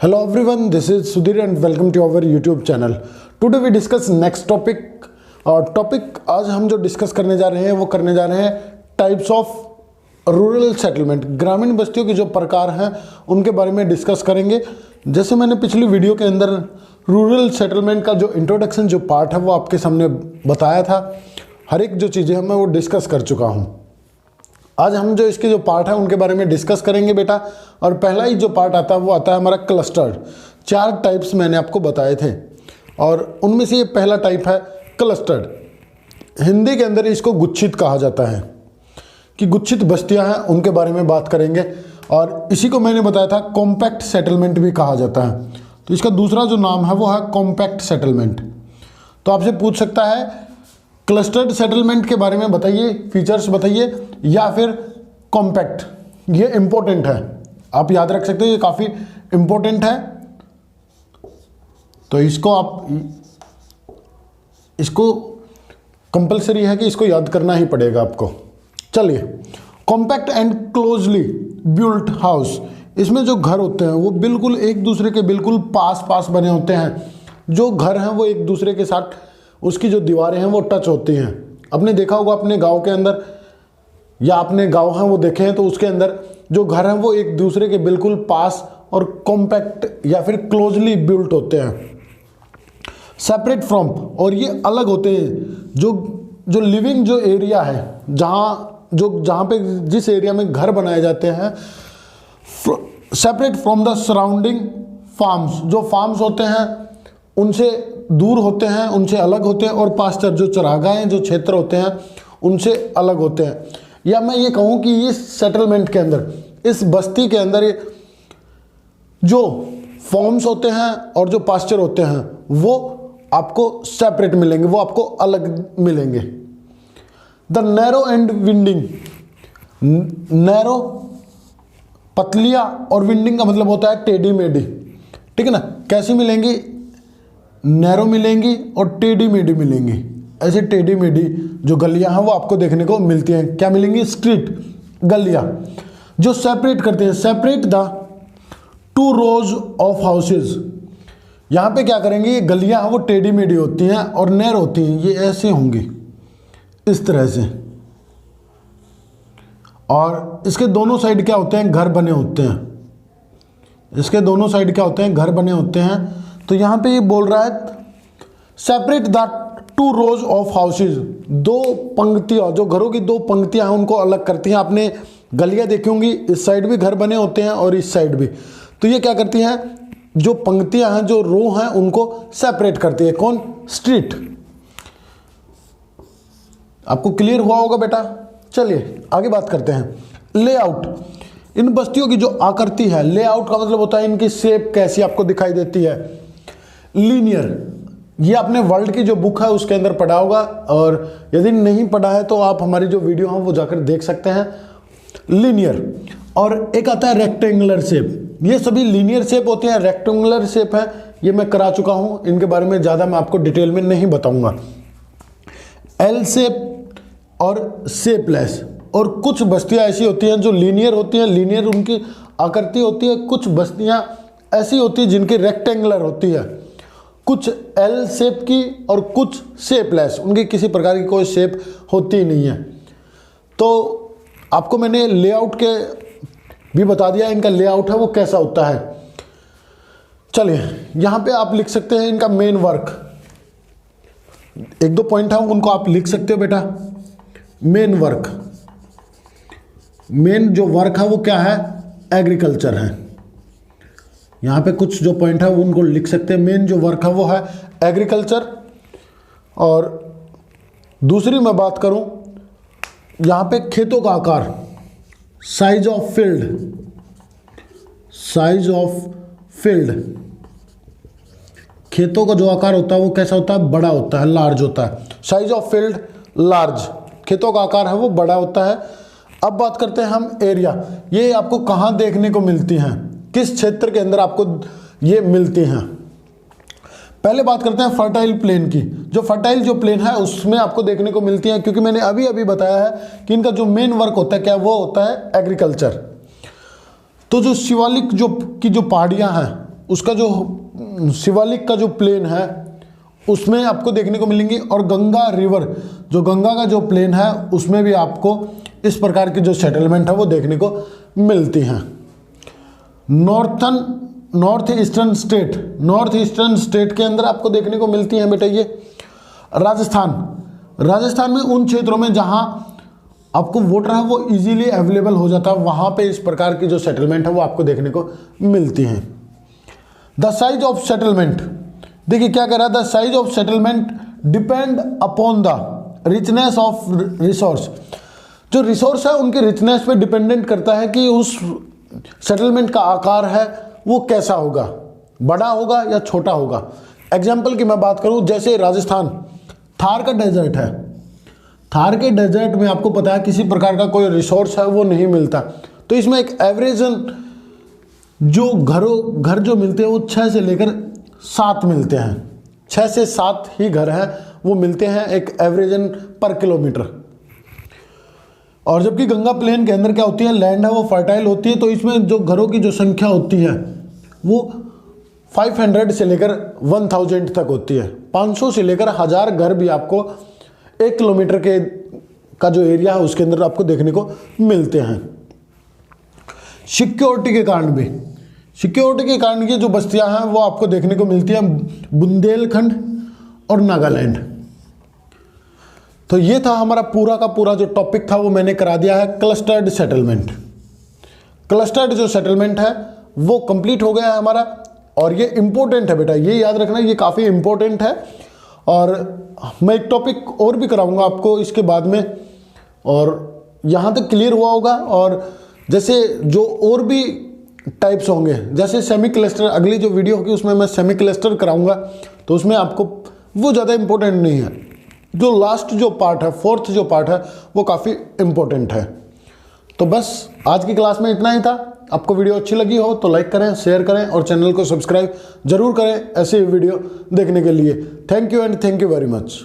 Hello everyone, this is Sudhir and welcome to our YouTube channel. Today we discuss next topic. और topic आज हम जो discuss करने जा रहे हैं वो करने जा रहे हैं टाइप्स ऑफ रूरल सेटलमेंट, ग्रामीण बस्तियों के जो प्रकार हैं उनके बारे में डिस्कस करेंगे। जैसे मैंने पिछली वीडियो के अंदर रूरल सेटलमेंट का जो इंट्रोडक्शन जो पार्ट है वो आपके सामने बताया था, हर एक जो चीज़ें हैं मैं वो डिस्कस कर चुका हूँ। आज हम जो इसके जो पार्ट है उनके बारे में डिस्कस करेंगे बेटा। और पहला ही जो पार्ट आता है वो आता है हमारा क्लस्टर्ड। 4 टाइप्स मैंने आपको बताए थे और उनमें से ये पहला टाइप है क्लस्टर्ड। हिंदी के अंदर इसको गुच्छित कहा जाता है कि गुच्छित बस्तियां हैं उनके बारे में बात करेंगे। और इसी को मैंने बताया था कॉम्पैक्ट सेटलमेंट भी कहा जाता है। तो इसका दूसरा जो नाम है वो है कॉम्पैक्ट सेटलमेंट। तो आपसे पूछ सकता है क्लस्टर्ड सेटलमेंट के बारे में बताइए, फीचर्स बताइए, या फिर कॉम्पैक्ट। ये इम्पोर्टेंट है, आप याद रख सकते हो, ये काफ़ी इम्पोर्टेंट है। तो इसको कंपलसरी है कि इसको याद करना ही पड़ेगा आपको। चलिए, compact and closely built house, इसमें जो घर होते हैं वो बिल्कुल एक दूसरे के बिल्कुल पास पास बने होते हैं। जो घर हैं वो एक दूसरे के साथ, उसकी जो दीवारें हैं वो टच होती हैं। आपने देखा होगा अपने गांव के अंदर, या अपने गांव हैं वो देखे हैं तो उसके अंदर जो घर हैं वो एक दूसरे के बिल्कुल पास और कॉम्पैक्ट या फिर क्लोजली बिल्ट होते हैं। सेपरेट फ्रॉम, और ये अलग होते हैं। जो लिविंग जो एरिया है, जहाँ पे जिस एरिया में घर बनाए जाते हैं, separate from the surrounding farms, जो फार्म्स होते हैं उनसे दूर होते हैं, उनसे अलग होते हैं। और पास्चर, जो चरागाहें जो क्षेत्र होते हैं उनसे अलग होते हैं। या मैं ये कहूँ कि इस सेटलमेंट के अंदर, इस बस्ती के अंदर जो फॉर्म्स होते हैं और जो पास्चर होते हैं वो आपको सेपरेट मिलेंगे, वो आपको अलग मिलेंगे। The narrow and winding, narrow Patlia और विंडिंग का मतलब होता है टेढ़ी मेढ़ी, ठीक है ना। कैसी मिलेंगी? नैरो मिलेंगी और टेढ़ी मेढ़ी मिलेंगी। ऐसे टेढ़ी मेढ़ी जो गलियां हैं वो आपको देखने को मिलती हैं। क्या मिलेंगी? स्ट्रीट, गलियां जो सेपरेट करते हैं। Separate the 2 rose of houses, यहाँ पे क्या करेंगे, ये गलियां हैं वो टेढ़ी मेढ़ी होती हैं और नैरो होती हैं, ये ऐसे होंगी इस तरह से। और इसके दोनों साइड क्या होते हैं? घर बने होते हैं। इसके दोनों साइड क्या होते हैं? घर बने होते हैं। तो यहाँ पे ये बोल रहा है separate the 2 rose of houses, 2 पंक्तियाँ, जो घरों की 2 पंक्तियाँ हैं उनको अलग करती हैं। आपने गलियाँ देखी होंगी, इस साइड भी घर बने होते हैं और इस साइड भी। तो ये क्या करती हैं, जो पंक्तियाँ हैं, जो रो हैं, उनको सेपरेट करती है। कौन? स्ट्रीट। आपको क्लियर हुआ होगा बेटा। चलिए आगे बात करते हैं। लेआउट, इन बस्तियों की जो आकृति है, लेआउट का मतलब होता है इनकी शेप कैसी आपको दिखाई देती है। लीनियर, ये आपने वर्ल्ड की जो बुक है उसके अंदर पढ़ा होगा, और यदि नहीं पढ़ा है तो आप हमारी जो वीडियो है वो जाकर देख सकते हैं। लीनियर, और एक आता है रेक्टेंगुलर शेप। ये सभी लीनियर शेप होते हैं, रेक्टेंगुलर शेप है, ये मैं करा चुका हूँ, इनके बारे में ज़्यादा मैं आपको डिटेल में नहीं बताऊँगा। एल शेप और शेपलेस, और कुछ बस्तियाँ ऐसी होती हैं जो लीनियर होती हैं, लीनियर उनकी आकृति होती है। कुछ बस्तियाँ ऐसी होती हैं जिनकी रेक्टेंगुलर होती है, कुछ एल शेप की और कुछ शेपलेस, उनकी किसी प्रकार की कोई शेप होती ही नहीं है। तो आपको मैंने लेआउट के भी बता दिया, इनका लेआउट है वो कैसा होता है। चलिए यहाँ पे आप लिख सकते हैं इनका मेन वर्क, 1-2 पॉइंट है उनको आप लिख सकते हो बेटा। मेन वर्क, मेन जो वर्क है वो क्या है? एग्रीकल्चर है। यहाँ पे कुछ जो पॉइंट है वो उनको लिख सकते हैं। मेन जो वर्क है वो है एग्रीकल्चर। और दूसरी मैं बात करूँ, यहाँ पे खेतों का आकार, size of field, size of field, खेतों का जो आकार होता है वो कैसा होता है? बड़ा होता है, लार्ज होता है। साइज ऑफ फील्ड लार्ज, खेतों का आकार है वो बड़ा होता है। अब बात करते हैं हम एरिया, ये आपको कहाँ देखने को मिलती हैं, किस क्षेत्र के अंदर आपको ये मिलती हैं। पहले बात करते हैं फर्टाइल प्लेन की। जो फर्टाइल जो प्लेन है उसमें आपको देखने को मिलती हैं, क्योंकि मैंने अभी अभी बताया है कि इनका जो मेन वर्क होता है क्या, वो होता है एग्रीकल्चर। तो जो शिवालिक जो पहाड़ियाँ हैं उसका जो शिवालिक का जो प्लेन है उसमें आपको देखने को मिलेंगी, और गंगा रिवर जो गंगा का जो प्लेन है उसमें भी आपको इस प्रकार की जो सेटलमेंट है वो देखने को मिलती हैं। नॉर्थ ईस्टर्न स्टेट के अंदर आपको देखने को मिलती हैं बेटा ये राजस्थान में उन क्षेत्रों में जहां आपको वाटर है वो इजीली अवेलेबल हो जाता है, वहां पे इस प्रकार की जो सेटलमेंट है वो आपको देखने को मिलती हैं। द साइज ऑफ सेटलमेंट, देखिए क्या कह रहा है, the size of settlement depend upon the richness of resource. जो रिसोर्स है उनके रिचनेस पे डिपेंडेंट करता है कि उस सेटलमेंट का आकार है वो कैसा होगा, बड़ा होगा या छोटा होगा। एग्जाम्पल की मैं बात करूं, जैसे राजस्थान थार का डेजर्ट है, थार के डेजर्ट में आपको पता है किसी प्रकार का कोई रिसोर्स है वो नहीं मिलता, तो इसमें एक एवरेजन जो घर जो मिलते हैं वो 6 से लेकर 7 मिलते हैं, 6 से 7 ही घर हैं वो मिलते हैं एक एवरेजन पर किलोमीटर। और जबकि गंगा प्लेन के अंदर क्या होती है, लैंड है वो फर्टाइल होती है, तो इसमें जो घरों की जो संख्या होती है वो 500 से लेकर 1000 तक होती है। 500 से लेकर 1000 घर भी आपको 1 किलोमीटर के का जो एरिया है उसके अंदर आपको देखने को मिलते हैं। सिक्योरिटी के कारण ये जो बस्तियां हैं वो आपको देखने को मिलती हैं बुंदेलखंड और नागालैंड। तो ये था हमारा पूरा का पूरा जो टॉपिक था वो मैंने करा दिया है। क्लस्टर्ड सेटलमेंट, क्लस्टर्ड जो सेटलमेंट है वो कंप्लीट हो गया है हमारा, और ये इंपॉर्टेंट है बेटा, ये याद रखना, ये काफ़ी इंपॉर्टेंट है। और मैं एक टॉपिक और भी कराऊंगा आपको इसके बाद में, और यहाँ तक क्लियर हुआ होगा। और जैसे जो और भी टाइप्स होंगे, जैसे सेमी क्लस्टर, अगली जो वीडियो होगी उसमें मैं सेमी क्लस्टर कराऊंगा, तो उसमें आपको वो ज़्यादा इंपॉर्टेंट नहीं है। जो लास्ट जो पार्ट है, 4th जो पार्ट है वो काफ़ी इंपॉर्टेंट है। तो बस आज की क्लास में इतना ही था। आपको वीडियो अच्छी लगी हो तो लाइक करें, शेयर करें और चैनल को सब्सक्राइब जरूर करें ऐसे वीडियो देखने के लिए। Thank you and thank you very much.